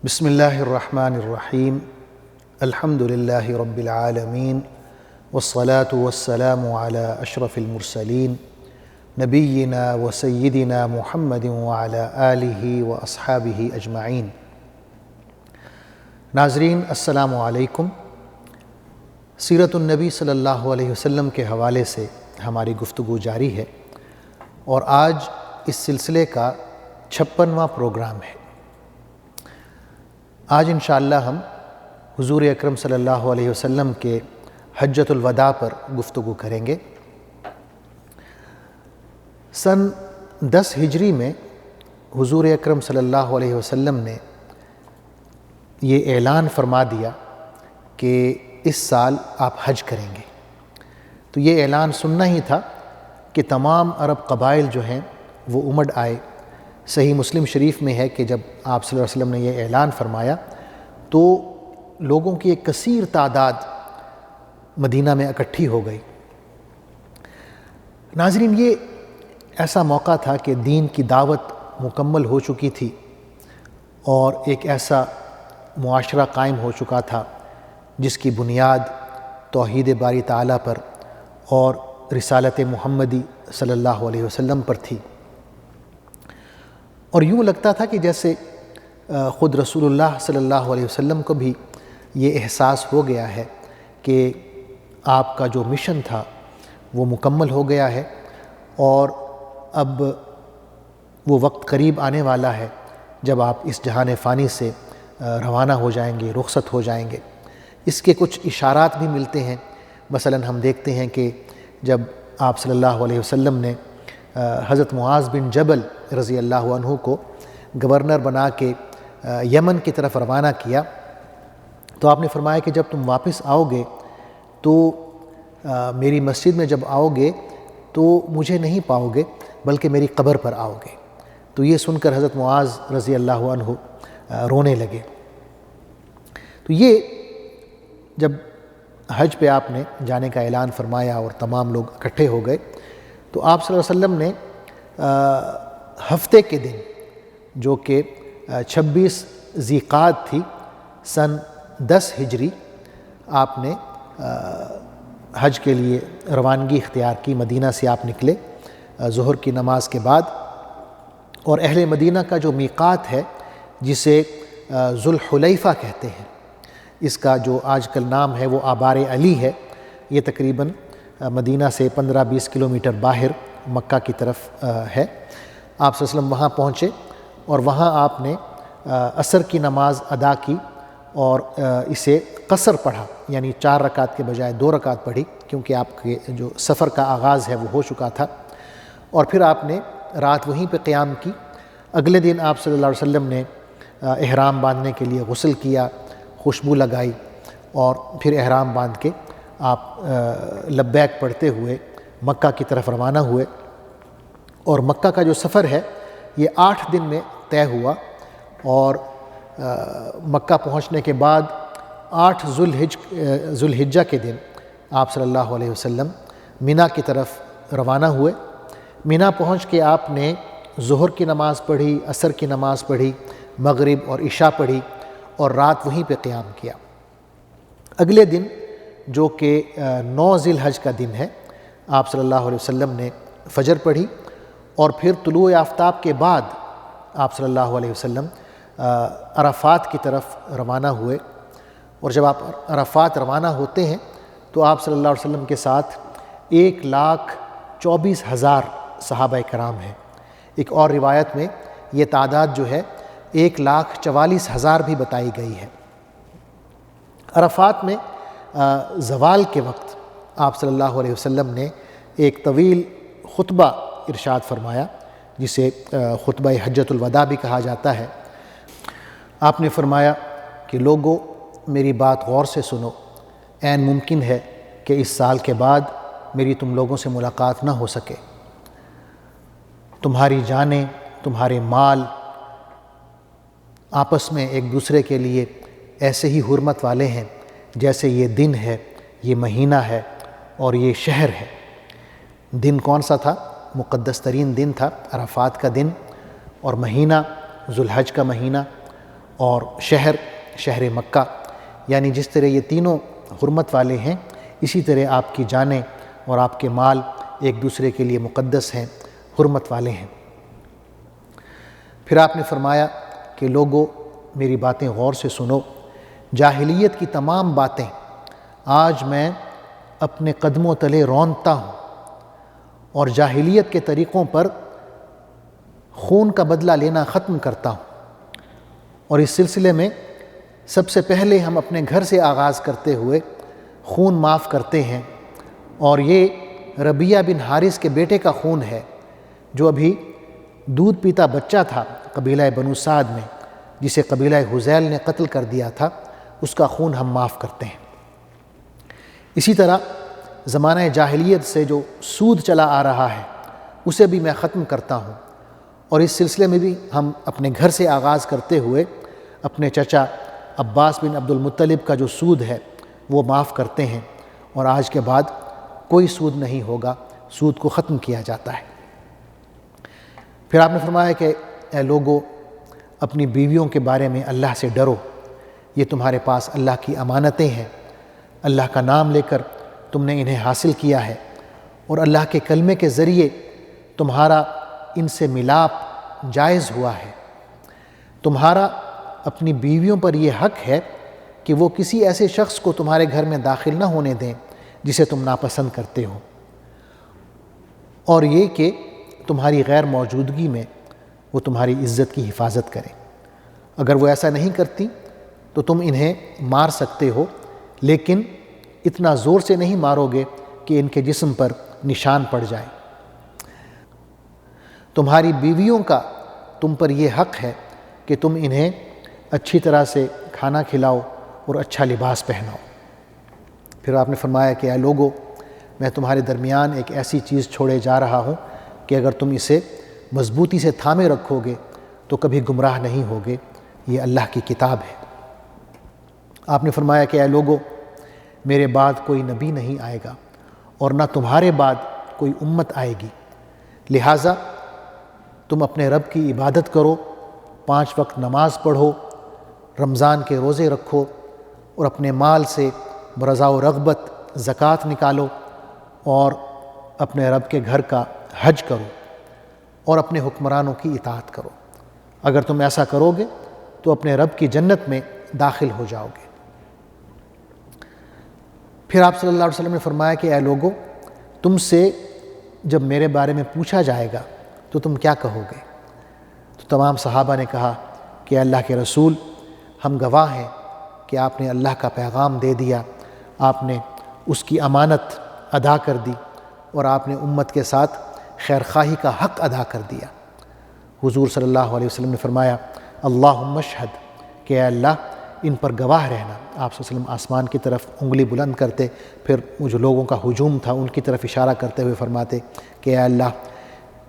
بسم اللہ الرحمن الرحیم الحمد للہ رب العالمین والصلاة والسلام علی اشرف المرسلین نبینا و سیدنا محمد وعلی آلہ و اصحابہ اجمعین۔ ناظرین السلام علیکم۔ سیرت النبی صلی اللہ علیہ وسلم کے حوالے سے ہماری گفتگو جاری ہے اور آج اس سلسلے کا 56واں پروگرام ہے۔ آج انشاءاللہ ہم حضور اکرم صلی اللہ علیہ وسلم کے حجۃ الوداع پر گفتگو کریں گے۔ سن 10 ہجری میں حضور اکرم صلی اللہ علیہ وسلم نے یہ اعلان فرما دیا کہ اس سال آپ حج کریں گے۔ تو یہ اعلان سننا ہی تھا کہ تمام عرب قبائل جو ہیں وہ امڑ آئے۔ صحیح مسلم شریف میں ہے کہ جب آپ صلی اللہ علیہ وسلم نے یہ اعلان فرمایا تو لوگوں کی ایک کثیر تعداد مدینہ میں اکٹھی ہو گئی۔ ناظرین، یہ ایسا موقع تھا کہ دین کی دعوت مکمل ہو چکی تھی اور ایک ایسا معاشرہ قائم ہو چکا تھا جس کی بنیاد توحید باری تعالیٰ پر اور رسالت محمدی صلی اللہ علیہ وسلم پر تھی، اور یوں لگتا تھا کہ جیسے خود رسول اللہ صلی اللہ علیہ وسلم کو بھی یہ احساس ہو گیا ہے کہ آپ کا جو مشن تھا وہ مکمل ہو گیا ہے اور اب وہ وقت قریب آنے والا ہے جب آپ اس جہان فانی سے روانہ ہو جائیں گے، رخصت ہو جائیں گے۔ اس کے کچھ اشارات بھی ملتے ہیں۔ مثلا ہم دیکھتے ہیں کہ جب آپ صلی اللہ علیہ وسلم نے حضرت معاذ بن جبل رضی اللہ عنہ کو گورنر بنا کے یمن کی طرف روانہ کیا تو آپ نے فرمایا کہ جب تم واپس آؤ گے تو میری مسجد میں جب آؤ گے تو مجھے نہیں پاؤ گے بلکہ میری قبر پر آؤ گے۔ تو یہ سن کر حضرت معاذ رضی اللہ عنہ رونے لگے۔ تو یہ جب حج پہ آپ نے جانے کا اعلان فرمایا اور تمام لوگ اکٹھے ہو گئے تو آپ صلی اللہ علیہ وسلم نے ہفتے کے دن جو کہ 26 ذی قعدہ تھی سن 10 ہجری، آپ نے حج کے لیے روانگی اختیار کی۔ مدینہ سے آپ نکلے ظہر کی نماز کے بعد، اور اہل مدینہ کا جو میقات ہے جسے ذوالحلیفہ کہتے ہیں، اس کا جو آج کل نام ہے وہ آبار علی ہے۔ یہ تقریباً مدینہ سے 15-20 کلومیٹر باہر مکہ کی طرف ہے۔ آپ صلی اللہ علیہ وسلم وہاں پہنچے اور وہاں آپ نے عصر کی نماز ادا کی اور اسے قصر پڑھا، یعنی 4 رکعت کے بجائے 2 رکعت پڑھی، کیونکہ آپ کے جو سفر کا آغاز ہے وہ ہو چکا تھا، اور پھر آپ نے رات وہیں پہ قیام کی۔ اگلے دن آپ صلی اللہ علیہ وسلم نے احرام باندھنے کے لیے غسل کیا، خوشبو لگائی، اور پھر احرام باندھ کے آپ لبیک پڑھتے ہوئے مکہ کی طرف روانہ ہوئے، اور مکہ کا جو سفر ہے یہ 8 دن میں طے ہوا، اور مکہ پہنچنے کے بعد 8 ذو الحجہ کے دن آپ صلی اللہ علیہ وسلم منی کی طرف روانہ ہوئے۔ منی پہنچ کے آپ نے ظہر کی نماز پڑھی، عصر کی نماز پڑھی، مغرب اور عشاء پڑھی، اور رات وہیں پہ قیام کیا۔ اگلے دن جو کہ 9 ذی الحجہ کا دن ہے، آپ صلی اللہ علیہ وسلم نے فجر پڑھی، اور پھر طلوع آفتاب کے بعد آپ صلی اللہ علیہ وسلم عرفات کی طرف روانہ ہوئے۔ اور جب آپ عرفات روانہ ہوتے ہیں تو آپ صلی اللہ علیہ وسلم کے ساتھ 1,24,000 صحابہ کرام ہیں۔ ایک اور روایت میں یہ تعداد جو ہے 1,44,000 بھی بتائی گئی ہے۔ عرفات میں زوال کے وقت آپ صلی اللہ علیہ وسلم نے ایک طویل خطبہ ارشاد فرمایا، جسے خطبہ حجۃ الوداع بھی کہا جاتا ہے۔ آپ نے فرمایا کہ لوگو میری بات غور سے سنو، عین ممکن ہے کہ اس سال کے بعد میری تم لوگوں سے ملاقات نہ ہو سکے۔ تمہاری جانیں، تمہارے مال آپس میں ایک دوسرے کے لیے ایسے ہی حرمت والے ہیں جیسے یہ دن ہے، یہ مہینہ ہے اور یہ شہر ہے۔ دن کون سا تھا؟ مقدس ترین دن تھا عرفات کا دن، اور مہینہ ذوالحج کا مہینہ، اور شہر مکہ، یعنی جس طرح یہ تینوں حرمت والے ہیں، اسی طرح آپ کی جانیں اور آپ کے مال ایک دوسرے کے لیے مقدس ہیں، حرمت والے ہیں۔ پھر آپ نے فرمایا کہ لوگوں میری باتیں غور سے سنو، جاہلیت کی تمام باتیں آج میں اپنے قدموں تلے رونتا ہوں، اور جاہلیت کے طریقوں پر خون کا بدلہ لینا ختم کرتا ہوں۔ اور اس سلسلے میں سب سے پہلے ہم اپنے گھر سے آغاز کرتے ہوئے خون معاف کرتے ہیں، اور یہ ربیہ بن حارث کے بیٹے کا خون ہے جو ابھی دودھ پیتا بچہ تھا قبیلہ بنو سعد میں، جسے قبیلہ حذیل نے قتل کر دیا تھا، اس کا خون ہم معاف کرتے ہیں۔ اسی طرح زمانہ جاہلیت سے جو سود چلا آ رہا ہے اسے بھی میں ختم کرتا ہوں، اور اس سلسلے میں بھی ہم اپنے گھر سے آغاز کرتے ہوئے اپنے چچا عباس بن عبد المطلب کا جو سود ہے وہ معاف کرتے ہیں، اور آج کے بعد کوئی سود نہیں ہوگا، سود کو ختم کیا جاتا ہے۔ پھر آپ نے فرمایا کہ اے لوگو اپنی بیویوں کے بارے میں اللہ سے ڈرو، یہ تمہارے پاس اللہ کی امانتیں ہیں، اللہ کا نام لے کر تم نے انہیں حاصل کیا ہے، اور اللہ کے کلمے کے ذریعے تمہارا ان سے ملاپ جائز ہوا ہے۔ تمہارا اپنی بیویوں پر یہ حق ہے کہ وہ کسی ایسے شخص کو تمہارے گھر میں داخل نہ ہونے دیں جسے تم ناپسند کرتے ہو، اور یہ کہ تمہاری غیر موجودگی میں وہ تمہاری عزت کی حفاظت کریں۔ اگر وہ ایسا نہیں کرتی تو تم انہیں مار سکتے ہو، لیکن اتنا زور سے نہیں مارو گے کہ ان کے جسم پر نشان پڑ جائیں۔ تمہاری بیویوں کا تم پر یہ حق ہے کہ تم انہیں اچھی طرح سے کھانا کھلاؤ اور اچھا لباس پہناؤ۔ پھر آپ نے فرمایا کہ اے لوگو میں تمہارے درمیان ایک ایسی چیز چھوڑے جا رہا ہوں کہ اگر تم اسے مضبوطی سے تھامے رکھو گے تو کبھی گمراہ نہیں ہوگے، یہ اللہ کی کتاب ہے۔ آپ نے فرمایا کہ اے لوگو میرے بعد کوئی نبی نہیں آئے گا، اور نہ تمہارے بعد کوئی امت آئے گی، لہٰذا تم اپنے رب کی عبادت کرو، 5 وقت نماز پڑھو، رمضان کے روزے رکھو، اور اپنے مال سے برضا و رغبت زکوٰۃ نکالو، اور اپنے رب کے گھر کا حج کرو، اور اپنے حکمرانوں کی اطاعت کرو۔ اگر تم ایسا کرو گے تو اپنے رب کی جنت میں داخل ہو جاؤ گے۔ پھر آپ صلی اللہ علیہ وسلم نے فرمایا کہ اے لوگو تم سے جب میرے بارے میں پوچھا جائے گا تو تم کیا کہو گے؟ تو تمام صحابہ نے کہا کہ اللہ کے رسول ہم گواہ ہیں کہ آپ نے اللہ کا پیغام دے دیا، آپ نے اس کی امانت ادا کر دی، اور آپ نے امت کے ساتھ خیر خواہی کا حق ادا کر دیا۔ حضور صلی اللہ علیہ وسلم نے فرمایا اللہم اشہد، کہ اے اللہ ان پر گواہ رہنا۔ آپ صلی اللہ علیہ وسلم آسمان کی طرف انگلی بلند کرتے، پھر وہ جو لوگوں کا ہجوم تھا ان کی طرف اشارہ کرتے ہوئے فرماتے کہ اے اللہ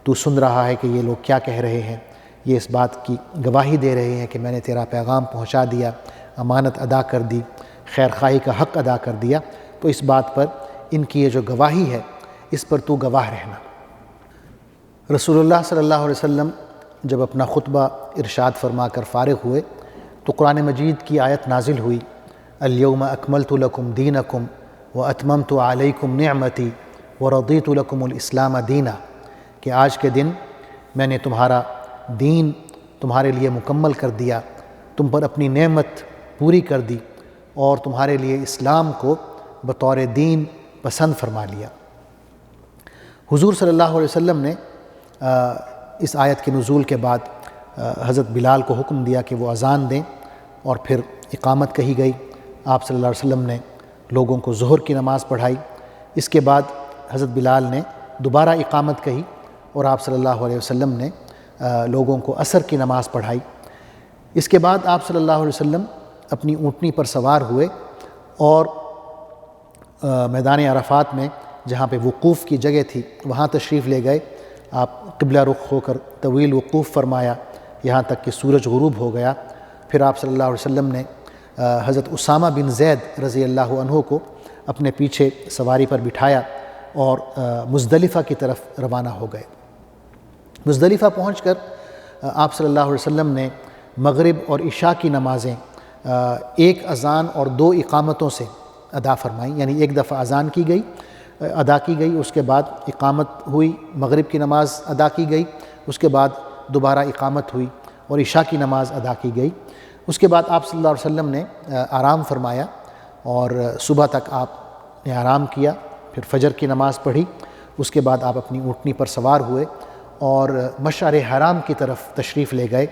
تو سن رہا ہے کہ یہ لوگ کیا کہہ رہے ہیں، یہ اس بات کی گواہی دے رہے ہیں کہ میں نے تیرا پیغام پہنچا دیا، امانت ادا کر دی، خیر خواہی کا حق ادا کر دیا، تو اس بات پر ان کی یہ جو گواہی ہے اس پر تو گواہ رہنا۔ رسول اللہ صلی اللہ علیہ وسلم جب اپنا خطبہ ارشاد فرما کر فارغ ہوئے تو قرآن مجید کی آیت نازل ہوئی الیوم اکملت لکم دینکم واتممت علیکم نعمتی ورضیت لکم الاسلام دینا، کہ آج کے دن میں نے تمہارا دین تمہارے لیے مکمل کر دیا، تم پر اپنی نعمت پوری کر دی، اور تمہارے لیے اسلام کو بطور دین پسند فرما لیا۔ حضور صلی اللہ علیہ وسلم نے اس آیت کے نزول کے بعد حضرت بلال کو حکم دیا کہ وہ اذان دیں، اور پھر اقامت کہی گئی۔ آپ صلی اللہ علیہ وسلم نے لوگوں کو ظہر کی نماز پڑھائی، اس کے بعد حضرت بلال نے دوبارہ اقامت کہی، اور آپ صلی اللہ علیہ وسلم نے لوگوں کو عصر کی نماز پڑھائی۔ اس کے بعد آپ صلی اللہ علیہ وسلم اپنی اونٹنی پر سوار ہوئے اور میدان عرفات میں جہاں پہ وقوف کی جگہ تھی وہاں تشریف لے گئے۔ آپ قبلہ رخ ہو کر طویل وقوف فرمایا یہاں تک کہ سورج غروب ہو گیا۔ پھر آپ صلی اللہ علیہ وسلم نے حضرت اسامہ بن زید رضی اللہ عنہ کو اپنے پیچھے سواری پر بٹھایا اور مزدلفہ کی طرف روانہ ہو گئے۔ مزدلفہ پہنچ کر آپ صلی اللہ علیہ وسلم نے مغرب اور عشاء کی نمازیں ایک اذان اور 2 اقامتوں سے ادا فرمائیں، یعنی ایک دفعہ اذان کی گئی، ادا کی گئی، اس کے بعد اقامت ہوئی، مغرب کی نماز ادا کی گئی، اس کے بعد دوبارہ اقامت ہوئی اور عشاء کی نماز ادا کی گئی۔ اس کے بعد آپ صلی اللہ علیہ وسلم نے آرام فرمایا اور صبح تک آپ نے آرام کیا، پھر فجر کی نماز پڑھی، اس کے بعد آپ اپنی اونٹنی پر سوار ہوئے اور مشعر حرام کی طرف تشریف لے گئے۔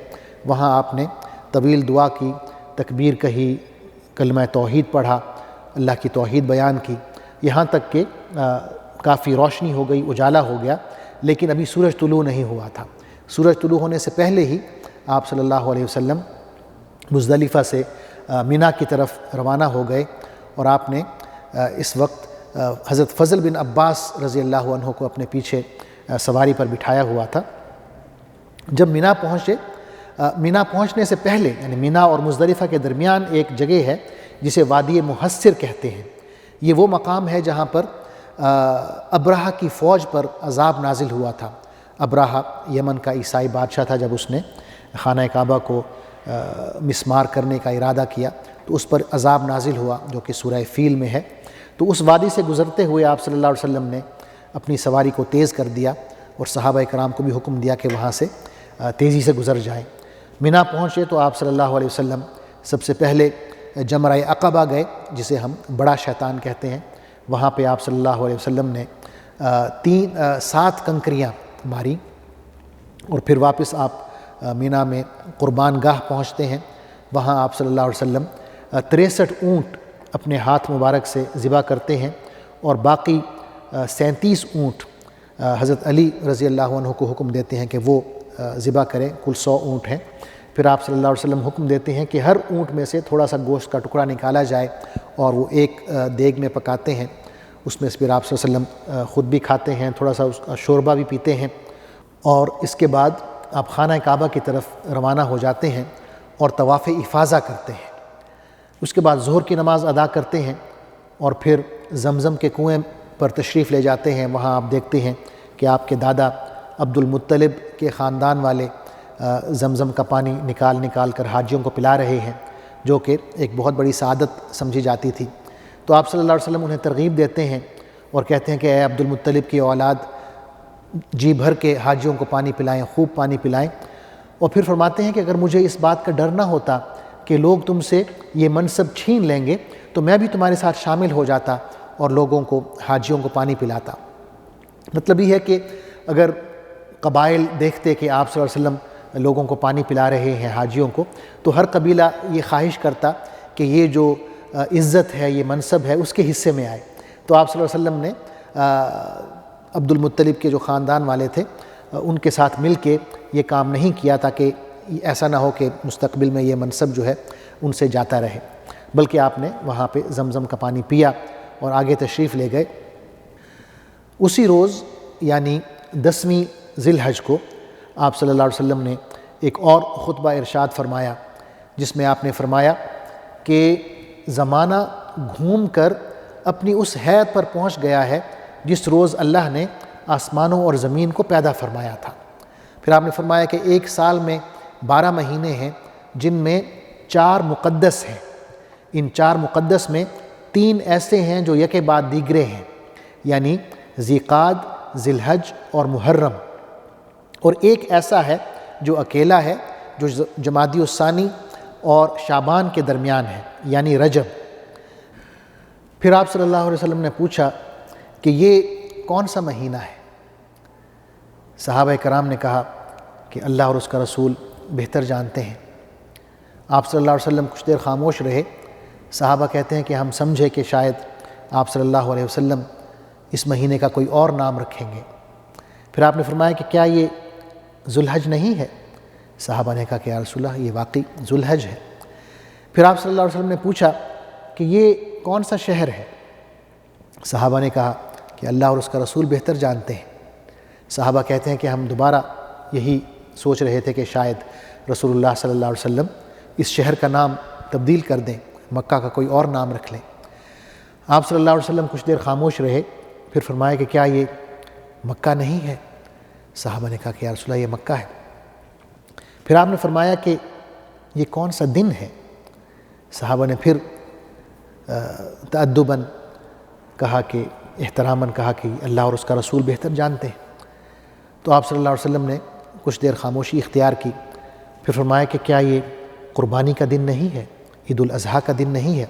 وہاں آپ نے طویل دعا کی، تکبیر کہی، کلمہ توحید پڑھا، اللہ کی توحید بیان کی، یہاں تک کہ کافی روشنی ہو گئی، اجالا ہو گیا، لیکن ابھی سورج طلوع نہیں ہوا تھا۔ سورج طلوع ہونے سے پہلے ہی آپ صلی اللہ علیہ وسلم مزدلفہ سے منا کی طرف روانہ ہو گئے، اور آپ نے اس وقت حضرت فضل بن عباس رضی اللہ عنہ کو اپنے پیچھے سواری پر بٹھایا ہوا تھا۔ جب منا پہنچے، منا پہنچنے سے پہلے یعنی منا اور مزدلفہ کے درمیان ایک جگہ ہے جسے وادی محسر کہتے ہیں۔ یہ وہ مقام ہے جہاں پر ابرہہ کی فوج پر عذاب نازل ہوا تھا۔ ابرہہ یمن کا عیسائی بادشاہ تھا، جب اس نے خانہ کعبہ کو مسمار کرنے کا ارادہ کیا تو اس پر عذاب نازل ہوا، جو کہ سورہ فیل میں ہے۔ تو اس وادی سے گزرتے ہوئے آپ صلی اللہ علیہ وسلم نے اپنی سواری کو تیز کر دیا اور صحابہ کرام کو بھی حکم دیا کہ وہاں سے تیزی سے گزر جائیں۔ منا پہنچے تو آپ صلی اللہ علیہ وسلم سب سے پہلے جمرہ عقبہ گئے، جسے ہم بڑا شیطان کہتے ہیں۔ وہاں پہ آپ صلی اللہ علیہ وسلم نے 7 کنکریاں ماری، اور پھر واپس آپ منا میں قربان گاہ پہنچتے ہیں۔ وہاں آپ صلی اللہ علیہ وسلم 63 اونٹ اپنے ہاتھ مبارک سے ذبح کرتے ہیں، اور باقی 37 اونٹ حضرت علی رضی اللہ عنہ کو حکم دیتے ہیں کہ وہ ذبح کریں، کل 100 اونٹ ہیں۔ پھر آپ صلی اللہ علیہ وسلم حکم دیتے ہیں کہ ہر اونٹ میں سے تھوڑا سا گوشت کا ٹکڑا نکالا جائے اور وہ ایک دیگ میں پکاتے ہیں۔ اس میں سے پھر آپ صلی اللہ علیہ وسلم خود بھی کھاتے ہیں، تھوڑا سا اس کا شوربہ بھی پیتے ہیں، اور اس کے بعد آپ خانہ کعبہ کی طرف روانہ ہو جاتے ہیں اور طواف افاضہ کرتے ہیں۔ اس کے بعد ظہر کی نماز ادا کرتے ہیں اور پھر زمزم کے کنویں پر تشریف لے جاتے ہیں۔ وہاں آپ دیکھتے ہیں کہ آپ کے دادا عبد المطلب کے خاندان والے زمزم کا پانی نکال نکال کر حاجیوں کو پلا رہے ہیں، جو کہ ایک بہت بڑی سعادت سمجھی جاتی تھی۔ تو آپ صلی اللہ علیہ وسلم انہیں ترغیب دیتے ہیں اور کہتے ہیں کہ اے عبد المطلب کی اولاد، جی بھر کے حاجیوں کو پانی پلائیں، خوب پانی پلائیں۔ اور پھر فرماتے ہیں کہ اگر مجھے اس بات کا ڈر نہ ہوتا کہ لوگ تم سے یہ منصب چھین لیں گے تو میں بھی تمہارے ساتھ شامل ہو جاتا اور لوگوں کو، حاجیوں کو پانی پلاتا۔ مطلب یہ ہے کہ اگر قبائل دیکھتے کہ آپ صلی اللہ علیہ وسلم لوگوں کو پانی پلا رہے ہیں، حاجیوں کو، تو ہر قبیلہ یہ خواہش کرتا کہ یہ جو عزت ہے، یہ منصب ہے، اس کے حصے میں آئے۔ تو آپ صلی اللہ علیہ وسلم نے عبد المطلب کے جو خاندان والے تھے ان کے ساتھ مل کے یہ کام نہیں کیا، تاکہ ایسا نہ ہو کہ مستقبل میں یہ منصب جو ہے ان سے جاتا رہے، بلکہ آپ نے وہاں پہ زمزم کا پانی پیا اور آگے تشریف لے گئے۔ اسی روز یعنی 10ویں ذی الحج کو آپ صلی اللہ علیہ وسلم نے ایک اور خطبہ ارشاد فرمایا، جس میں آپ نے فرمایا کہ زمانہ گھوم کر اپنی اس حد پر پہنچ گیا ہے جس روز اللہ نے آسمانوں اور زمین کو پیدا فرمایا تھا۔ پھر آپ نے فرمایا کہ ایک سال میں 12 مہینے ہیں جن میں 4 مقدس ہیں، ان 4 مقدس میں 3 ایسے ہیں جو یکے بعد دیگرے ہیں، یعنی ذیقعد، ذی الحج اور محرم، اور ایک ایسا ہے جو اکیلا ہے جو جمادی الثانی اور شعبان کے درمیان ہے، یعنی رجب۔ پھر آپ صلی اللہ علیہ وسلم نے پوچھا کہ یہ کون سا مہینہ ہے؟ صحابہ کرام نے کہا کہ اللہ اور اس کا رسول بہتر جانتے ہیں۔ آپ صلی اللہ علیہ وسلم کچھ دیر خاموش رہے۔ صحابہ کہتے ہیں کہ ہم سمجھے کہ شاید آپ صلی اللہ علیہ وسلم اس مہینے کا کوئی اور نام رکھیں گے۔ پھر آپ نے فرمایا کہ کیا یہ ذو الحج نہیں ہے؟ صحابہ نے کہا کہ یا رسول اللہ، یہ واقعی ذو الحج ہے۔ پھر آپ صلی اللہ علیہ وسلم نے پوچھا کہ یہ کون سا شہر ہے؟ صحابہ نے کہا کہ اللہ اور اس کا رسول بہتر جانتے ہیں۔ صحابہ کہتے ہیں کہ ہم دوبارہ یہی سوچ رہے تھے کہ شاید رسول اللہ صلی اللہ علیہ وسلم اس شہر کا نام تبدیل کر دیں، مکہ کا کوئی اور نام رکھ لیں۔ آپ صلی اللہ علیہ وسلم کچھ دیر خاموش رہے، پھر فرمایا کہ کیا یہ مکہ نہیں ہے؟ صحابہ نے کہا کہ یا رسول اللہ، یہ مکہ ہے۔ پھر آپ نے فرمایا کہ یہ کون سا دن ہے؟ صحابہ نے پھر تأدباً کہا کہ احتراماً کہا کہ اللہ اور اس کا رسول بہتر جانتے ہیں۔ تو آپ صلی اللہ علیہ وسلم نے کچھ دیر خاموشی اختیار کی، پھر فرمایا کہ کیا یہ قربانی کا دن نہیں ہے، عید الاضحیٰ کا دن نہیں ہے؟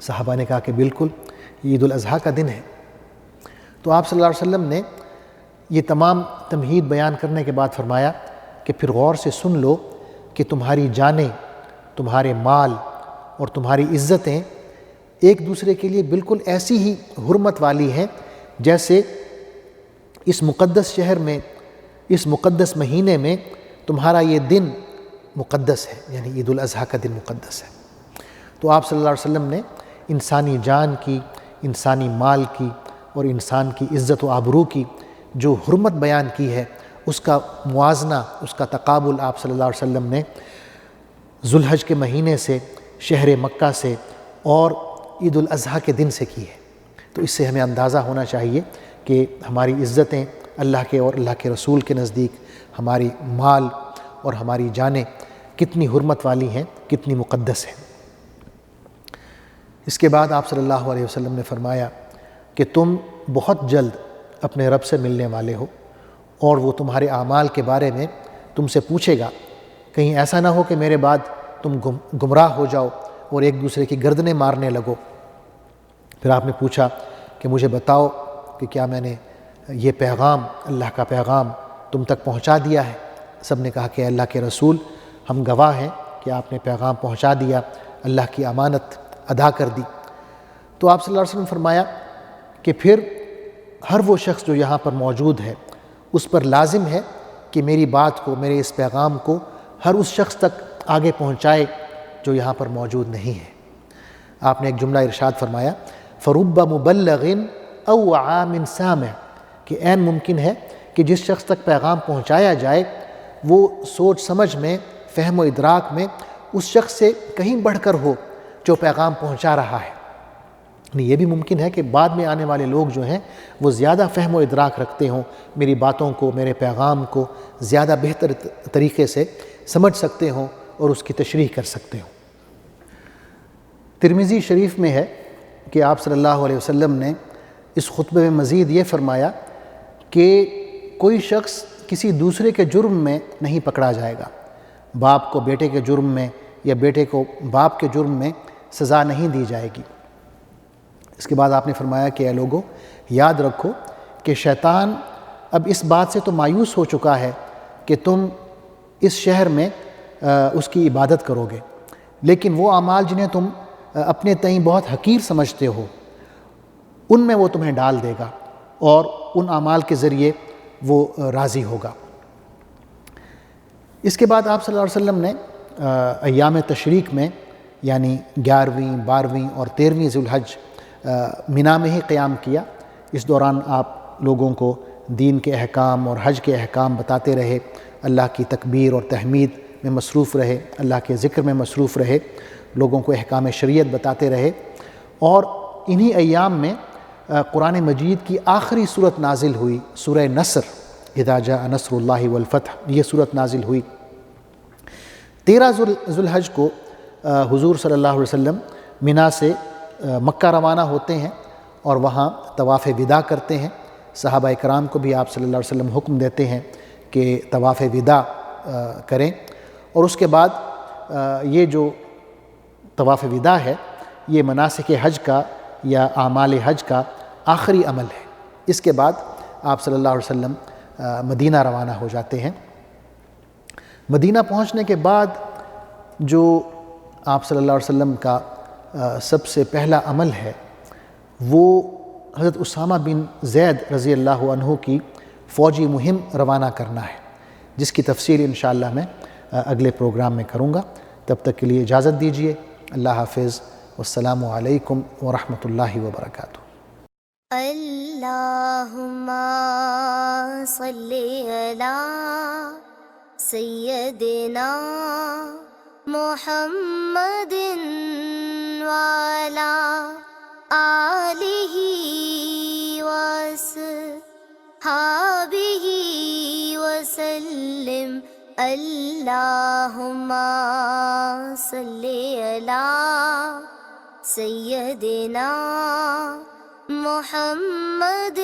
صحابہ نے کہا کہ بالکل، یہ عید الاضحیٰ کا دن ہے۔ تو آپ صلی اللہ علیہ وسلم نے یہ تمام تمہید بیان کرنے کے بعد فرمایا کہ پھر غور سے سن لو کہ تمہاری جانیں، تمہارے مال اور تمہاری عزتیں ایک دوسرے کے لیے بالکل ایسی ہی حرمت والی ہیں جیسے اس مقدس شہر میں، اس مقدس مہینے میں تمہارا یہ دن مقدس ہے، یعنی عید الاضحیٰ کا دن مقدس ہے۔ تو آپ صلی اللہ علیہ وسلم نے انسانی جان کی، انسانی مال کی اور انسان کی عزت و آبرو کی جو حرمت بیان کی ہے، اس کا موازنہ، اس کا تقابل آپ صلی اللہ علیہ وسلم نے ذوالحج کے مہینے سے، شہر مکہ سے اور عید الاضحیٰ کے دن سے کی ہے۔ تو اس سے ہمیں اندازہ ہونا چاہیے کہ ہماری عزتیں اللہ کے اور اللہ کے رسول کے نزدیک، ہماری مال اور ہماری جانیں کتنی حرمت والی ہیں، کتنی مقدس ہیں۔ اس کے بعد آپ صلی اللہ علیہ وسلم نے فرمایا کہ تم بہت جلد اپنے رب سے ملنے والے ہو، اور وہ تمہارے اعمال کے بارے میں تم سے پوچھے گا۔ کہیں ایسا نہ ہو کہ میرے بعد تم گمراہ ہو جاؤ اور ایک دوسرے کی گردنیں مارنے لگو۔ پھر آپ نے پوچھا کہ مجھے بتاؤ کہ کیا میں نے یہ پیغام، اللہ کا پیغام تم تک پہنچا دیا ہے؟ سب نے کہا کہ اللہ کے رسول، ہم گواہ ہیں کہ آپ نے پیغام پہنچا دیا، اللہ کی امانت ادا کر دی۔ تو آپ صلی اللہ علیہ وسلم فرمایا کہ پھر ہر وہ شخص جو یہاں پر موجود ہے اس پر لازم ہے کہ میری بات کو، میرے اس پیغام کو ہر اس شخص تک آگے پہنچائے جو یہاں پر موجود نہیں ہے۔ آپ نے ایک جملہ ارشاد فرمایا، فَرُبَّ مُبَلَّغٍ أَوْ عَامٍ سَامِعٍ، کہ عین ممکن ہے کہ جس شخص تک پیغام پہنچایا جائے وہ سوچ سمجھ میں، فہم و ادراک میں اس شخص سے کہیں بڑھ کر ہو جو پیغام پہنچا رہا ہے۔ یہ بھی ممکن ہے کہ بعد میں آنے والے لوگ جو ہیں وہ زیادہ فہم و ادراک رکھتے ہوں، میری باتوں کو، میرے پیغام کو زیادہ بہتر طریقے سے سمجھ سکتے ہوں اور اس کی تشریح کر سکتے ہوں۔ ترمذی شریف میں ہے کہ آپ صلی اللہ علیہ وسلم نے اس خطبے میں مزید یہ فرمایا کہ کوئی شخص کسی دوسرے کے جرم میں نہیں پکڑا جائے گا، باپ کو بیٹے کے جرم میں یا بیٹے کو باپ کے جرم میں سزا نہیں دی جائے گی۔ اس کے بعد آپ نے فرمایا کہ اے لوگو، یاد رکھو کہ شیطان اب اس بات سے تو مایوس ہو چکا ہے کہ تم اس شہر میں اس کی عبادت کرو گے، لیکن وہ اعمال جنہیں تم اپنے تئیں بہت حقیر سمجھتے ہو ان میں وہ تمہیں ڈال دے گا اور ان اعمال کے ذریعے وہ راضی ہوگا۔ اس کے بعد آپ صلی اللہ علیہ وسلم نے ایام تشریق میں، یعنی 11ویں، 12ویں اور 13ویں ذوالحج مینا میں ہی قیام کیا۔ اس دوران آپ لوگوں کو دین کے احکام اور حج کے احکام بتاتے رہے، اللہ کی تکبیر اور تحمید میں مصروف رہے، اللہ کے ذکر میں مصروف رہے، لوگوں کو احکام شریعت بتاتے رہے، اور انہی ایام میں قرآن مجید کی آخری صورت نازل ہوئی، سورہ نصر، اذا جاء نصر اللہ والفتح، یہ صورت نازل ہوئی۔ 13 ذوالحج کو حضور صلی اللہ علیہ وسلم مینا سے مکہ روانہ ہوتے ہیں اور وہاں طواف وداع کرتے ہیں۔ صحابہ اکرام کو بھی آپ صلی اللہ علیہ وسلم حکم دیتے ہیں کہ طواف وداع کریں، اور اس کے بعد یہ جو طواف وداع ہے یہ مناسک حج کا یا اعمال حج کا آخری عمل ہے۔ اس کے بعد آپ صلی اللہ علیہ وسلم مدینہ روانہ ہو جاتے ہیں۔ مدینہ پہنچنے کے بعد جو آپ صلی اللہ علیہ وسلم کا سب سے پہلا عمل ہے وہ حضرت اسامہ بن زید رضی اللہ عنہ کی فوجی مہم روانہ کرنا ہے، جس کی تفصیل انشاءاللہ میں اگلے پروگرام میں کروں گا۔ تب تک کے لیے اجازت دیجیے۔ اللہ حافظ، والسلام علیکم ورحمۃ اللہ وبرکاتہ۔ اللہم صلی علی سیدنا محمد وعلی آلہ وصحبہ وسلم اللہم صلی علی سیدنا محمد